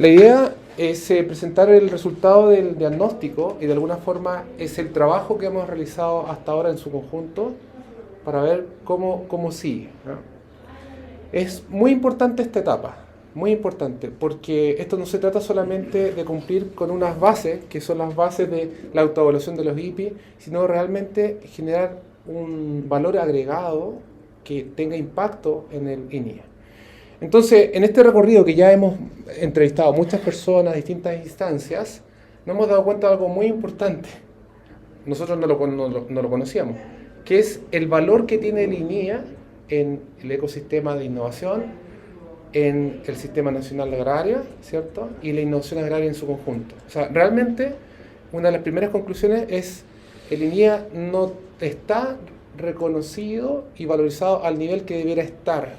La idea es presentar el resultado del diagnóstico y de alguna forma es el trabajo que hemos realizado hasta ahora en su conjunto para ver cómo sigue, ¿no? Es muy importante esta etapa, muy importante, porque esto no se trata solamente de cumplir con unas bases, que son las bases de la autoevaluación de los IPI, sino realmente generar un valor agregado que tenga impacto en el INIA. Entonces, en este recorrido que ya hemos entrevistado a muchas personas, distintas instancias, nos hemos dado cuenta de algo muy importante. Nosotros no lo conocíamos, que es el valor que tiene el INIA en el ecosistema de innovación, en el Sistema Nacional Agrario, ¿cierto? Y la innovación agraria en su conjunto. O sea, realmente, una de las primeras conclusiones es el INIA no está reconocido y valorizado al nivel que debiera estar,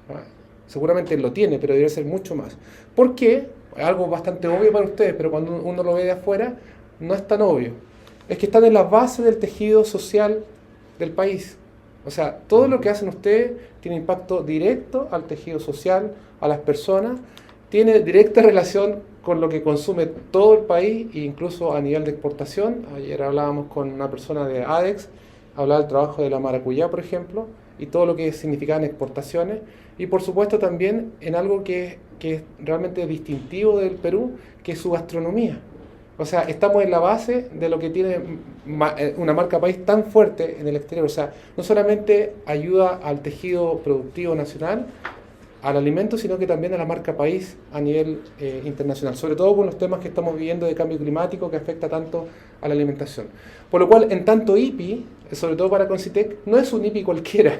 ¿no? Seguramente lo tiene, pero debería ser mucho más. ¿Por qué? Algo bastante obvio para ustedes, pero cuando uno lo ve de afuera, no es tan obvio. Es que están en la base del tejido social del país. O sea, todo lo que hacen ustedes tiene impacto directo al tejido social, a las personas, tiene directa relación con lo que consume todo el país, e incluso a nivel de exportación. Ayer hablábamos con una persona de ADEX, hablaba del trabajo de la maracuyá, por ejemplo, y todo lo que significaban exportaciones, y por supuesto también en algo que es realmente distintivo del Perú, que es su gastronomía. O sea, estamos en la base de lo que tiene una marca país tan fuerte en el exterior. O sea, no solamente ayuda al tejido productivo nacional, al alimento, sino que también a la marca país a nivel internacional, sobre todo con los temas que estamos viviendo de cambio climático que afecta tanto a la alimentación. Por lo cual, en tanto IPI, sobre todo para Concitec, no es un IPI cualquiera,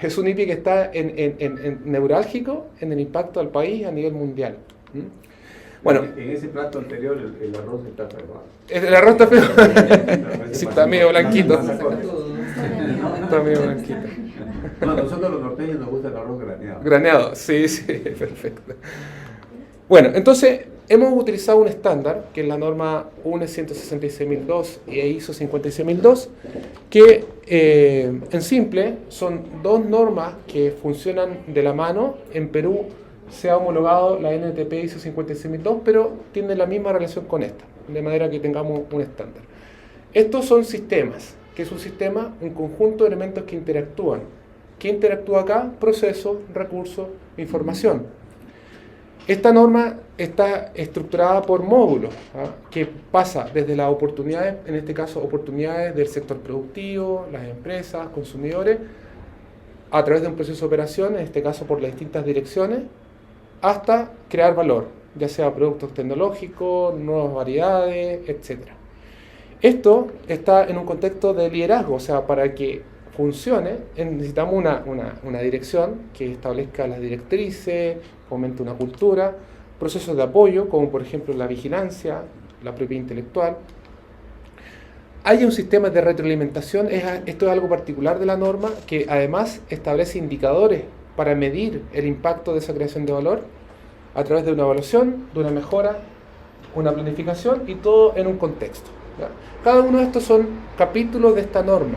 es un IPI que está en neurálgico en el impacto al país a nivel mundial. Bueno, en ese plato anterior el arroz está salvado. El arroz está feo. Sí, está medio blanquito. Está medio blanquito. No, a nosotros los norteños nos gusta el arroz graneado. Graneado, sí, perfecto. Bueno, entonces hemos utilizado un estándar, que es la norma UNE 166.002 y ISO 56002, que en simple son dos normas que funcionan de la mano. En Perú se ha homologado la NTP ISO 56002, pero tiene la misma relación con esta, de manera que tengamos un estándar. Estos son sistemas. ¿Qué es un sistema? Un conjunto de elementos que interactúan. ¿Qué interactúa acá? Proceso, recurso, información. Esta norma está estructurada por módulos, ¿ah? Que pasa desde las oportunidades, en este caso oportunidades del sector productivo, las empresas, consumidores, a través de un proceso de operación, en este caso por las distintas direcciones, hasta crear valor, ya sea productos tecnológicos, nuevas variedades, etc. Esto está en un contexto de liderazgo, o sea, para que funcione, necesitamos una dirección que establezca las directrices, fomente una cultura, procesos de apoyo, como por ejemplo la vigilancia, la propiedad intelectual. Hay un sistema de retroalimentación, esto es algo particular de la norma, que además establece indicadores para medir el impacto de esa creación de valor a través de una evaluación, de una mejora, una planificación y todo en un contexto, ¿ya? Cada uno de estos son capítulos de esta norma.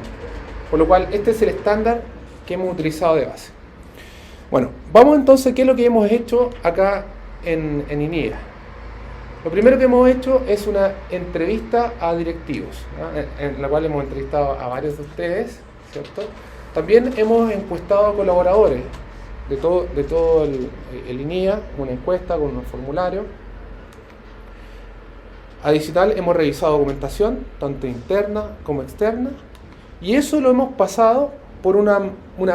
Por lo cual, este es el estándar que hemos utilizado de base. Bueno, vamos entonces, ¿qué es lo que hemos hecho acá en INIA? Lo primero que hemos hecho es una entrevista a directivos, ¿no? En la cual hemos entrevistado a varios de ustedes, ¿cierto? También hemos encuestado a colaboradores de todo el INIA, una encuesta con unos formularios. Adicional, hemos revisado documentación, tanto interna como externa. Y eso lo hemos pasado por una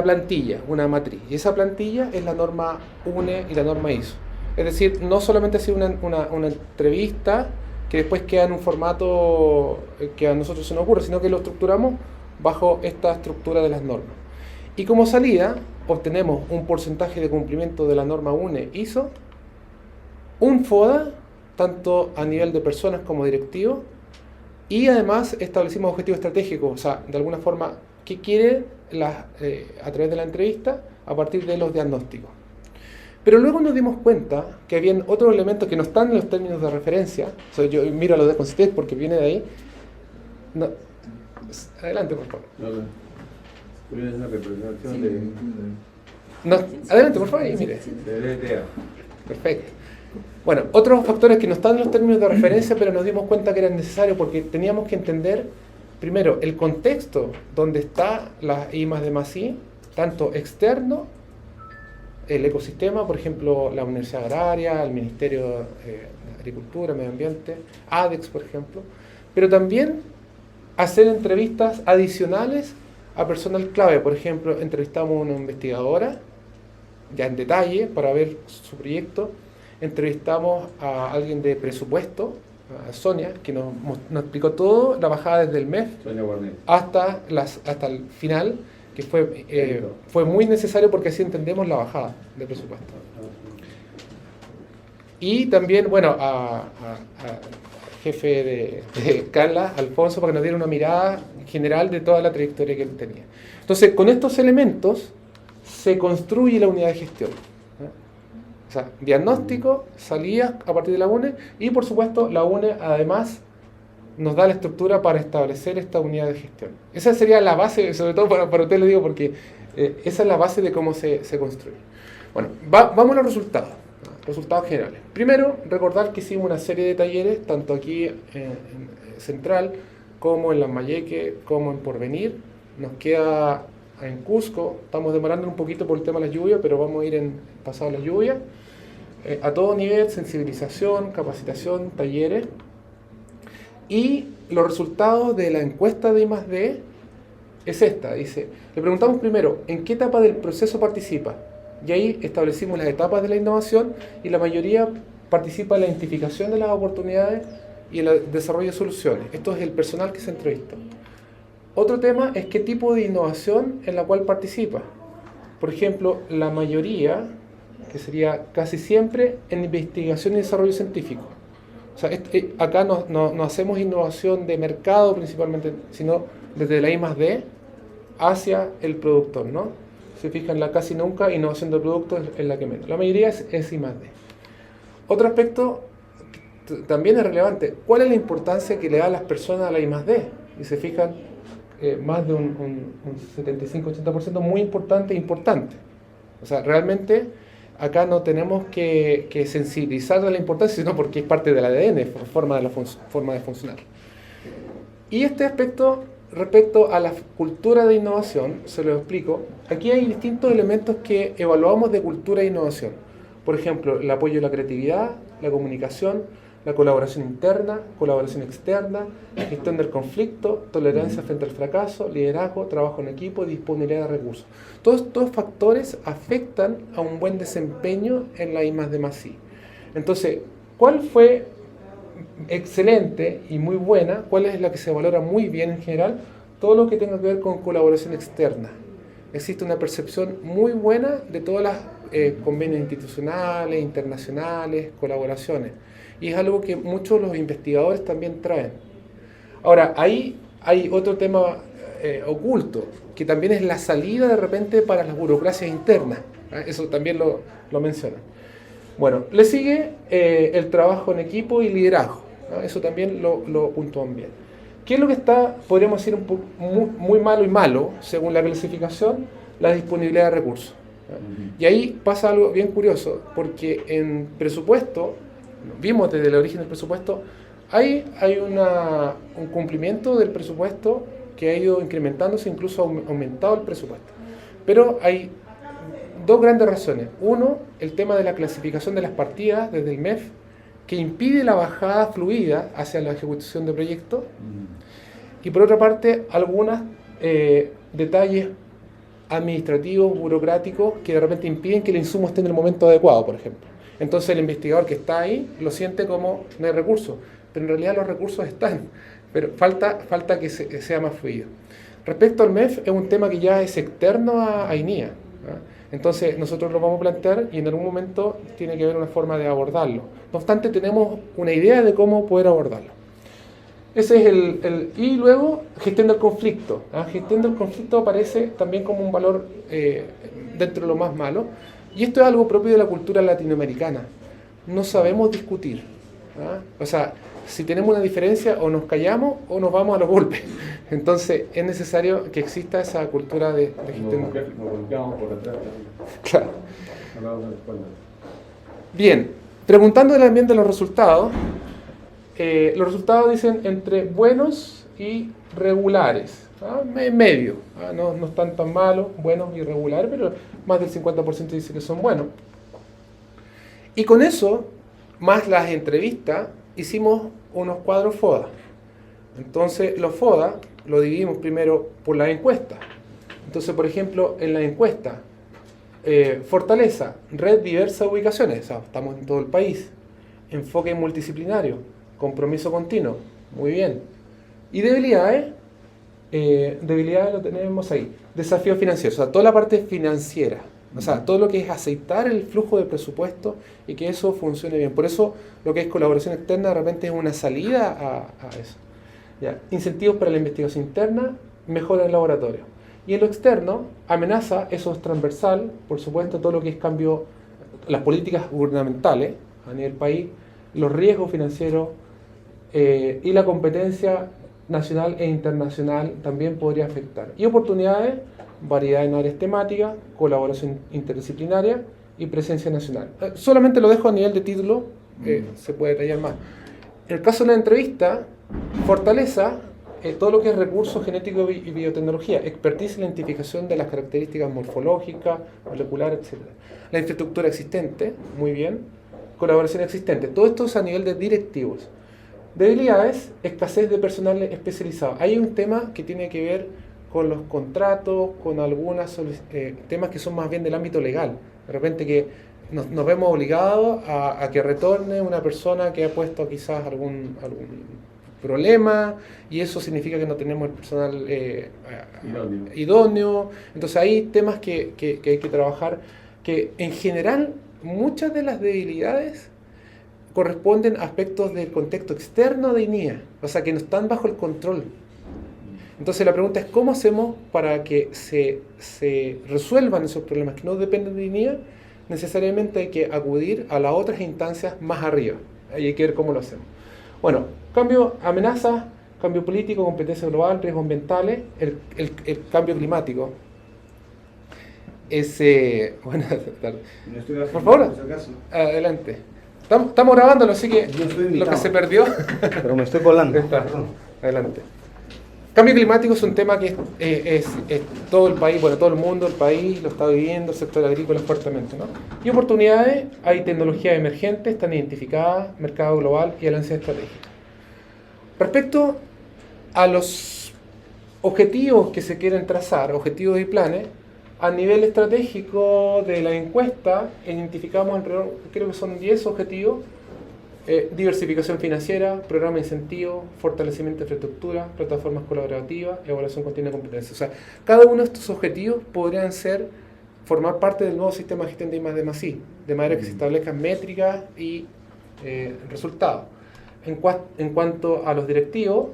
plantilla, una matriz. Y esa plantilla es la norma UNE y la norma ISO. Es decir, no solamente ha sido una entrevista que después queda en un formato que a nosotros se nos ocurre, sino que lo estructuramos bajo esta estructura de las normas. Y como salida, obtenemos un porcentaje de cumplimiento de la norma UNE ISO, un FODA, tanto a nivel de personas como directivos, y además establecimos objetivos estratégicos, o sea, de alguna forma, ¿qué quiere a través de la entrevista a partir de los diagnósticos? Pero luego nos dimos cuenta que habían otros elementos que no están en los términos de referencia. O sea, yo miro a los de Concitec porque viene de ahí. No. Adelante, por favor. Es una representación de... No. Adelante, por favor, y mire. De DTA. Perfecto. Bueno, otros factores que no están en los términos de referencia, pero nos dimos cuenta que eran necesarios porque teníamos que entender, primero, el contexto donde está la I más D más I, tanto externo, el ecosistema, por ejemplo, la Universidad Agraria, el Ministerio de Agricultura, Medio Ambiente, ADEX, por ejemplo, pero también hacer entrevistas adicionales a personal clave. Por ejemplo, entrevistamos a una investigadora, ya en detalle, para ver su proyecto. Entrevistamos a alguien de presupuesto, a Sonia, que nos explicó todo, la bajada desde el MEF hasta el final, que fue muy necesario porque así entendemos la bajada de presupuesto. Y también, bueno, a jefe de Carla, Alfonso, para que nos diera una mirada general de toda la trayectoria que él tenía. Entonces, con estos elementos se construye la unidad de gestión. O sea, diagnóstico, salida a partir de la UNE, y por supuesto la UNE además nos da la estructura para establecer esta unidad de gestión. Esa sería la base, sobre todo para usted le digo, porque esa es la base de cómo se construye. Bueno, vamos a los resultados generales. Primero, recordar que hicimos una serie de talleres, tanto aquí en Central, como en Lambayeque, como en Porvenir. Nos queda en Cusco, estamos demorando un poquito por el tema de las lluvias, pero vamos a ir pasado las lluvias. A todo nivel, sensibilización, capacitación, talleres. Y los resultados de la encuesta de I+D es esta. Dice, le preguntamos primero, ¿en qué etapa del proceso participa? Y ahí establecimos las etapas de la innovación y la mayoría participa en la identificación de las oportunidades y en el desarrollo de soluciones. Esto es el personal que se entrevista. Otro tema es qué tipo de innovación en la cual participa. Por ejemplo, la mayoría, que sería casi siempre, en investigación y desarrollo científico. O sea, acá no hacemos innovación de mercado principalmente, sino desde la I+D hacia el productor, ¿no? Se fijan, casi nunca innovación de productos es la que menos. La mayoría es I+D. Otro aspecto también es relevante. ¿Cuál es la importancia que le da a las personas a la I+D? Y se fijan, más de un 75-80% muy importante. O sea, realmente acá no tenemos que sensibilizar de la importancia, sino porque es parte del ADN, forma de funcionar. Y este aspecto, respecto a la cultura de innovación, se lo explico. Aquí hay distintos elementos que evaluamos de cultura de innovación. Por ejemplo, el apoyo a la creatividad, la comunicación, la colaboración interna, colaboración externa, la gestión del conflicto, tolerancia frente al fracaso, liderazgo, trabajo en equipo, disponibilidad de recursos. Todos estos factores afectan a un buen desempeño en la I+D+I. Entonces, ¿cuál fue excelente y muy buena? ¿Cuál es la que se valora muy bien en general? Todo lo que tenga que ver con colaboración externa. Existe una percepción muy buena de todas las convenios institucionales, internacionales, colaboraciones. Y es algo que muchos de los investigadores también traen. Ahora, ahí hay otro tema oculto, que también es la salida de repente para las burocracias internas. Eso también lo menciona. Bueno, le sigue el trabajo en equipo y liderazgo. Eso también lo puntúan bien. ¿Qué es lo que está, podríamos decir, muy malo y malo, según la clasificación? La disponibilidad de recursos. Y ahí pasa algo bien curioso, porque en presupuesto, vimos desde el origen del presupuesto, hay un cumplimiento del presupuesto que ha ido incrementándose, incluso ha aumentado el presupuesto. Pero hay dos grandes razones. Uno, el tema de la clasificación de las partidas desde el MEF, que impide la bajada fluida hacia la ejecución de proyectos. Y por otra parte, algunos detalles administrativos, burocráticos, que de repente impiden que el insumo esté en el momento adecuado, por ejemplo. Entonces el investigador que está ahí lo siente como no hay recursos, pero en realidad los recursos están, pero falta que sea más fluido. Respecto al MEF, es un tema que ya es externo a INIA, ¿no? Entonces nosotros lo vamos a plantear y en algún momento tiene que haber una forma de abordarlo. No obstante, tenemos una idea de cómo poder abordarlo. Ese es y luego, gestión del conflicto. Gestión del conflicto aparece también como un valor dentro de lo más malo. Y esto es algo propio de la cultura latinoamericana. No sabemos discutir. O sea, si tenemos una diferencia, o nos callamos o nos vamos a los golpes. Entonces, es necesario que exista esa cultura de gestión. Nos golpeamos por atrás. Claro. Bien, Preguntando también de los resultados dicen entre buenos y regulares, en medio, no están tan malos, buenos y regulares, pero más del 50% dice que son buenos. Y con eso, más las entrevistas, hicimos unos cuadros FODA. Entonces, los FODA lo dividimos primero por la encuesta. Entonces, por ejemplo, en la encuesta, fortaleza, red diversa de ubicaciones, o sea, estamos en todo el país. Enfoque multidisciplinario, compromiso continuo, muy bien. Y debilidades lo tenemos ahí. Desafíos financieros, o sea, toda la parte financiera. O sea, todo lo que es aceitar el flujo de presupuesto y que eso funcione bien. Por eso lo que es colaboración externa de repente es una salida a eso. ¿Ya? Incentivos para la investigación interna, mejora en laboratorio. Y en lo externo, amenaza, eso es transversal, por supuesto, todo lo que es cambio, las políticas gubernamentales a nivel país, los riesgos financieros y la competencia nacional e internacional también podría afectar. Y oportunidades, variedad en áreas temáticas, colaboración interdisciplinaria y presencia nacional. Solamente lo dejo a nivel de título, se puede detallar más. En el caso de la entrevista, fortaleza, todo lo que es recursos genéticos y biotecnología, expertise en la identificación de las características morfológicas, moleculares, etc. La infraestructura existente, muy bien. Colaboración existente. Todo esto es a nivel de directivos. Debilidades, escasez de personal especializado. Hay un tema que tiene que ver con los contratos, con algunos temas que son más bien del ámbito legal. De repente que nos vemos obligados a que retorne una persona que ha puesto quizás algún problema, y eso significa que no tenemos el personal idóneo. Entonces hay temas que hay que trabajar, que en general muchas de las debilidades corresponden a aspectos del contexto externo de INEA, o sea que no están bajo el control. Entonces la pregunta es ¿cómo hacemos para que se resuelvan esos problemas que no dependen de INEA? Necesariamente hay que acudir a las otras instancias más arriba, y hay que ver cómo lo hacemos. Bueno, amenazas, cambio político, competencia global, riesgos ambientales, el cambio climático. Buenas tardes. Por favor, adelante. Estamos grabándolo, así que lo que se perdió. Pero me estoy colando. Adelante. Cambio climático es un tema que es todo el país, todo el mundo, el país lo está viviendo, el sector agrícola fuertemente, ¿no? Y oportunidades, hay tecnologías emergentes, están identificadas, mercado global y alianza estratégica. Respecto a los objetivos que se quieren trazar, objetivos y planes, a nivel estratégico de la encuesta, identificamos alrededor, creo que son 10 objetivos. Diversificación financiera, programa de incentivos, fortalecimiento de infraestructura, plataformas colaborativas, evaluación continua de competencias. O sea, cada uno de estos objetivos podrían formar parte del nuevo sistema de gestión de I+D+I, de manera que se establezcan métricas y resultados. En cuanto a los directivos,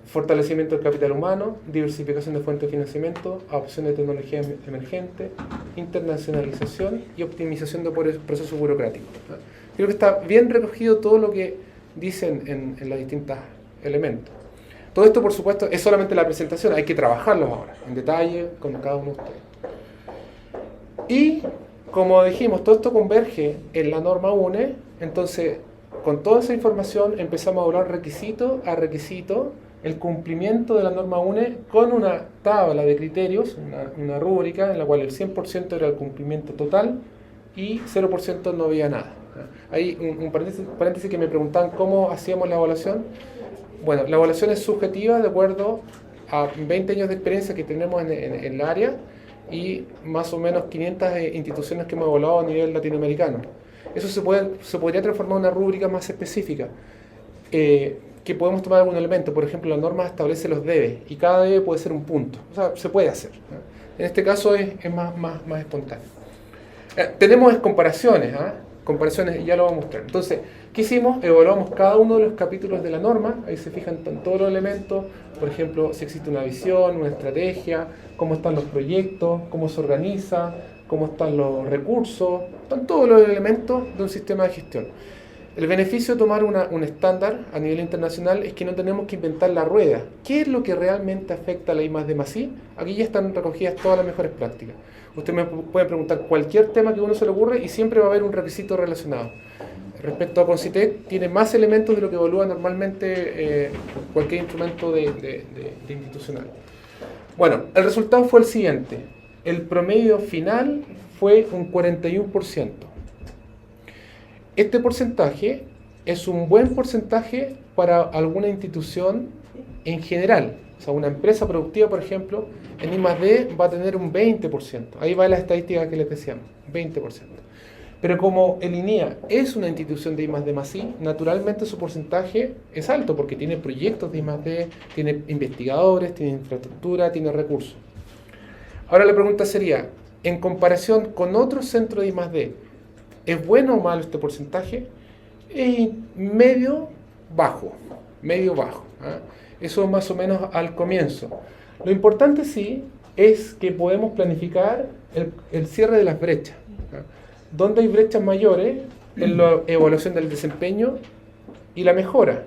fortalecimiento del capital humano, diversificación de fuentes de financiamiento, adopción de tecnología emergente, internacionalización y optimización de procesos burocráticos. Creo que está bien recogido todo lo que dicen en los distintos elementos. Todo esto, por supuesto, es solamente la presentación, hay que trabajarlos ahora, en detalle, con cada uno de ustedes. Y, como dijimos, todo esto converge en la norma UNE, entonces, con toda esa información empezamos a hablar requisito a requisito, el cumplimiento de la norma UNE con una tabla de criterios, una rúbrica en la cual el 100% era el cumplimiento total y 0% no había nada. Hay un paréntesis que me preguntaban cómo hacíamos la evaluación. Bueno, la evaluación es subjetiva de acuerdo a 20 años de experiencia que tenemos en el área y más o menos 500 instituciones que hemos evaluado a nivel latinoamericano. Eso se podría transformar en una rúbrica más específica, que podemos tomar algún elemento. Por ejemplo, la norma establece los debes y cada debe puede ser un punto. O sea, se puede hacer, ¿no? En este caso es más espontáneo. Tenemos comparaciones, comparaciones, y ya lo voy a mostrar. Entonces, ¿qué hicimos? Evaluamos cada uno de los capítulos de la norma, ahí se fijan todos los elementos, por ejemplo, si existe una visión, una estrategia, cómo están los proyectos, cómo se organiza, cómo están los recursos, están todos los elementos de un sistema de gestión. El beneficio de tomar un estándar a nivel internacional es que no tenemos que inventar la rueda. ¿Qué es lo que realmente afecta a la I+D+I? Aquí ya están recogidas todas las mejores prácticas. Usted me puede preguntar cualquier tema que uno se le ocurre y siempre va a haber un requisito relacionado. respecto a Concitec, tiene más elementos de lo que evalúa normalmente cualquier instrumento de institucional. Bueno, el resultado fue el siguiente. El promedio final fue un 41%. Este porcentaje es un buen porcentaje para alguna institución en general. O sea, una empresa productiva, por ejemplo, en I+D va a tener un 20%. Ahí va la estadística que les decíamos, 20%. Pero como el INEA es una institución de I+D+I, naturalmente su porcentaje es alto porque tiene proyectos de I+D, tiene investigadores, tiene infraestructura, tiene recursos. Ahora la pregunta sería, en comparación con otros centros de I+D, ¿es bueno o malo este porcentaje? Es medio bajo. ¿Ah? Eso más o menos al comienzo. Lo importante sí es que podemos planificar el cierre de las brechas. ¿Ah? Donde hay brechas mayores en la evaluación del desempeño y la mejora.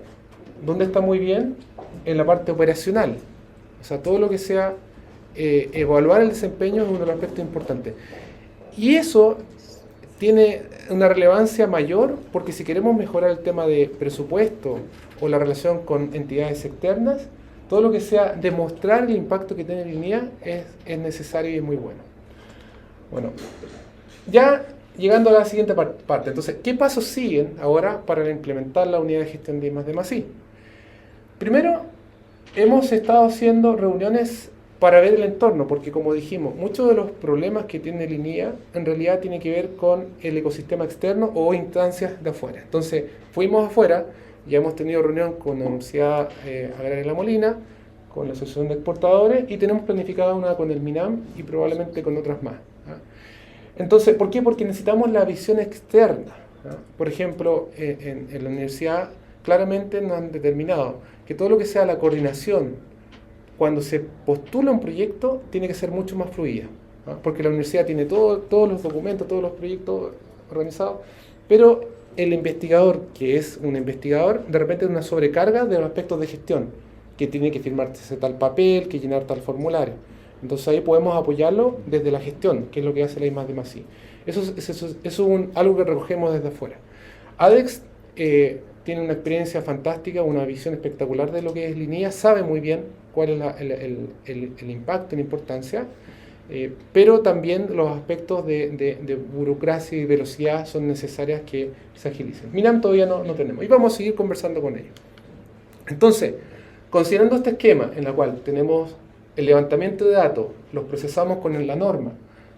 Donde está muy bien en la parte operacional. O sea, todo lo que sea evaluar el desempeño es uno de los aspectos importantes. Y eso tiene una relevancia mayor porque si queremos mejorar el tema de presupuesto o la relación con entidades externas, todo lo que sea demostrar el impacto que tiene el INEA es necesario y es muy bueno. Bueno, ya llegando a la siguiente parte. Entonces, ¿qué pasos siguen ahora para implementar la unidad de gestión de I+D+I? Primero, hemos estado haciendo reuniones para ver el entorno, porque como dijimos, muchos de los problemas que tiene el INEA en realidad tienen que ver con el ecosistema externo o instancias de afuera. Entonces, fuimos afuera, ya hemos tenido reunión con la Universidad Agraria de La Molina, con la Asociación de Exportadores y tenemos planificada una con el MINAM y probablemente con otras más. ¿Ah? Entonces, ¿por qué? Porque necesitamos la visión externa. ¿Ah? Por ejemplo, en la universidad claramente nos han determinado que todo lo que sea la coordinación cuando se postula un proyecto tiene que ser mucho más fluida, ¿no? Porque la universidad tiene todos los documentos, todos los proyectos organizados, pero el investigador, que es un investigador, de repente tiene una sobrecarga de los aspectos de gestión, que tiene que firmarse tal papel, que llenar tal formulario. Entonces ahí podemos apoyarlo desde la gestión, que es lo que hace la I+D+I. Eso es algo que recogemos desde afuera. ADEX tiene una experiencia fantástica, una visión espectacular de lo que es LINEA, sabe muy bien cuál es el impacto y la importancia, pero también los aspectos de burocracia y velocidad son necesarias que se agilicen. MINAM todavía no tenemos y vamos a seguir conversando con ellos. Entonces, considerando este esquema en el cual tenemos el levantamiento de datos, los procesamos con la norma,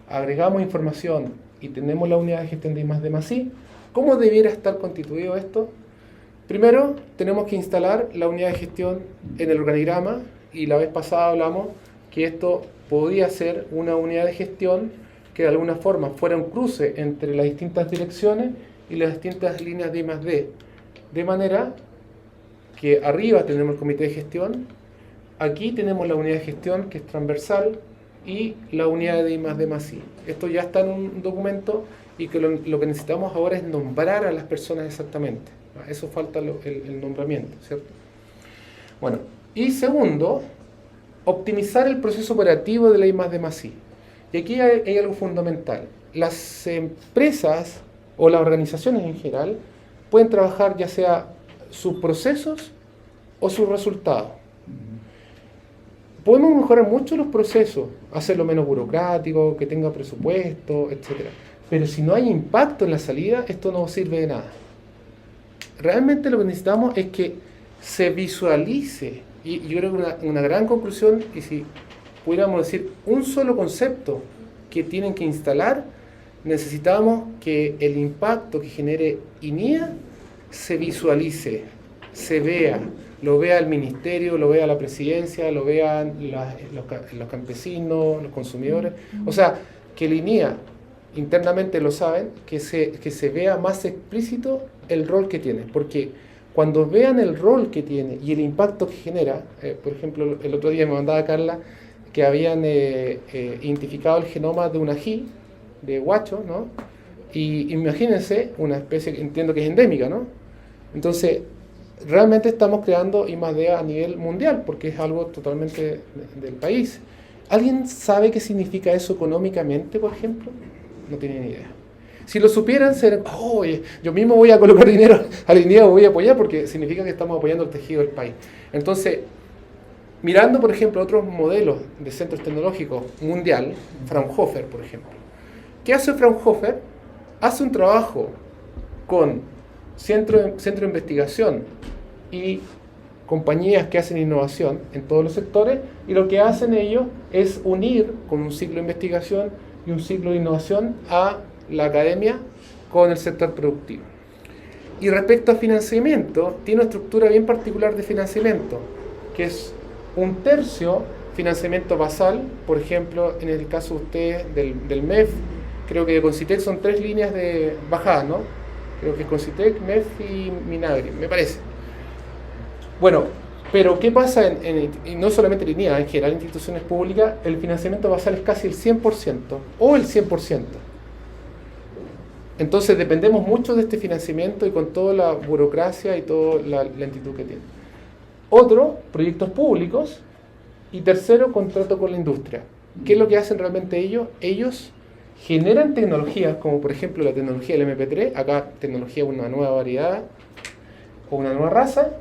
agregamos información y tenemos la unidad de gestión de I+D+I, ¿cómo debiera estar constituido esto? Primero, tenemos que instalar la unidad de gestión en el organigrama y la vez pasada hablamos que esto podía ser una unidad de gestión que de alguna forma fuera un cruce entre las distintas direcciones y las distintas líneas de I+D. De manera que arriba tenemos el comité de gestión, aquí tenemos la unidad de gestión que es transversal y la unidad de I+D+I. Esto ya está en un documento y que lo que necesitamos ahora es nombrar a las personas exactamente. Eso falta el nombramiento, ¿cierto? Bueno, y segundo, optimizar el proceso operativo de la I+D+I. Y aquí hay algo fundamental. Las empresas o las organizaciones en general pueden trabajar ya sea sus procesos o sus resultados. Podemos mejorar mucho los procesos, hacerlo menos burocrático, que tenga presupuesto, etc. Pero si no hay impacto en la salida, esto no sirve de nada. Realmente lo que necesitamos es que se visualice, y yo creo que una gran conclusión, y si pudiéramos decir un solo concepto que tienen que instalar, necesitamos que el impacto que genere INEA se visualice, se vea, lo vea el ministerio, lo vea la presidencia, lo vean los campesinos, los consumidores. O sea, que el INEA internamente lo saben, que se vea más explícito el rol que tiene, porque cuando vean el rol que tiene y el impacto que genera, por ejemplo, el otro día me mandaba Carla que habían identificado el genoma de un ají, de huacho, ¿no? Y imagínense, una especie que entiendo que es endémica, ¿no? Entonces, realmente estamos creando I+D a nivel mundial, porque es algo totalmente del país. ¿Alguien sabe qué significa eso económicamente, por ejemplo? No tiene ni idea. Si lo supieran, serían, oye, yo mismo voy a colocar dinero a la INEA, voy a apoyar porque significa que estamos apoyando el tejido del país. Entonces, mirando, por ejemplo, otros modelos de centros tecnológicos mundial, Fraunhofer, por ejemplo. ¿Qué hace Fraunhofer? Hace un trabajo con centro de investigación y compañías que hacen innovación en todos los sectores, y lo que hacen ellos es unir con un ciclo de investigación y un ciclo de innovación a la academia con el sector productivo. Y respecto a financiamiento, tiene una estructura bien particular de financiamiento, que es 1/3 financiamiento basal, por ejemplo, en el caso de ustedes del MEF, creo que de Concitec son 3 líneas de bajada, ¿no? Creo que es Concitec, MEF y Minagri, me parece. Bueno, pero ¿qué pasa y no solamente en INEA, en general en instituciones públicas, el financiamiento basal es casi el 100% o el 100%. Entonces dependemos mucho de este financiamiento y con toda la burocracia y toda la lentitud que tiene. Otro, proyectos públicos. Y tercero, contrato con la industria. ¿Qué es lo que hacen realmente ellos? Ellos generan tecnologías, como por ejemplo la tecnología del MP3, acá tecnología de una nueva variedad o una nueva raza,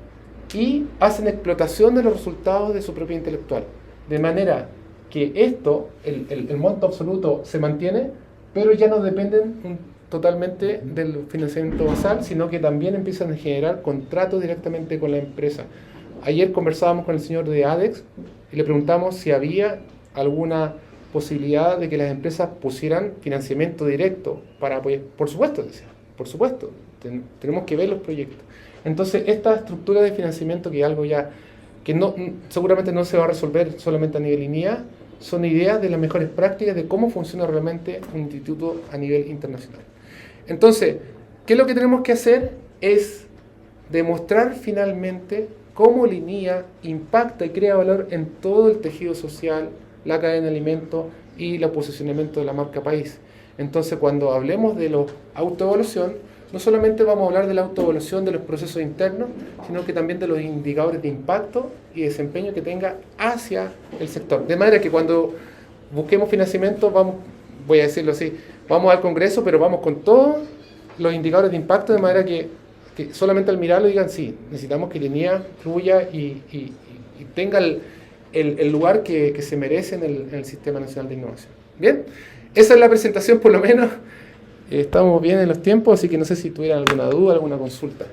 y hacen explotación de los resultados de su propiedad intelectual. De manera que esto, el monto absoluto se mantiene, pero ya no dependen totalmente del financiamiento basal, sino que también empiezan a generar contratos directamente con la empresa. Ayer conversábamos con el señor de ADEX y le preguntamos si había alguna posibilidad de que las empresas pusieran financiamiento directo para apoyar. Por supuesto, decía, por supuesto, tenemos que ver los proyectos. Entonces, esta estructura de financiamiento, que es algo ya que seguramente no se va a resolver solamente a nivel INEA, son ideas de las mejores prácticas de cómo funciona realmente un instituto a nivel internacional. Entonces, ¿qué es lo que tenemos que hacer? Es demostrar finalmente cómo la INEA impacta y crea valor en todo el tejido social, la cadena de alimentos y el posicionamiento de la marca país. Entonces, cuando hablemos de la autoevaluación, no solamente vamos a hablar de la autoevaluación de los procesos internos, sino que también de los indicadores de impacto y desempeño que tenga hacia el sector. De manera que cuando busquemos financiamiento, voy a decirlo así, vamos al Congreso, pero vamos con todos los indicadores de impacto, de manera que solamente al mirarlo digan, sí, necesitamos que la INEA fluya y tenga el lugar que se merece en el Sistema Nacional de Innovación. Bien, esa es la presentación por lo menos. Estamos bien en los tiempos, así que no sé si tuvieran alguna duda, alguna consulta.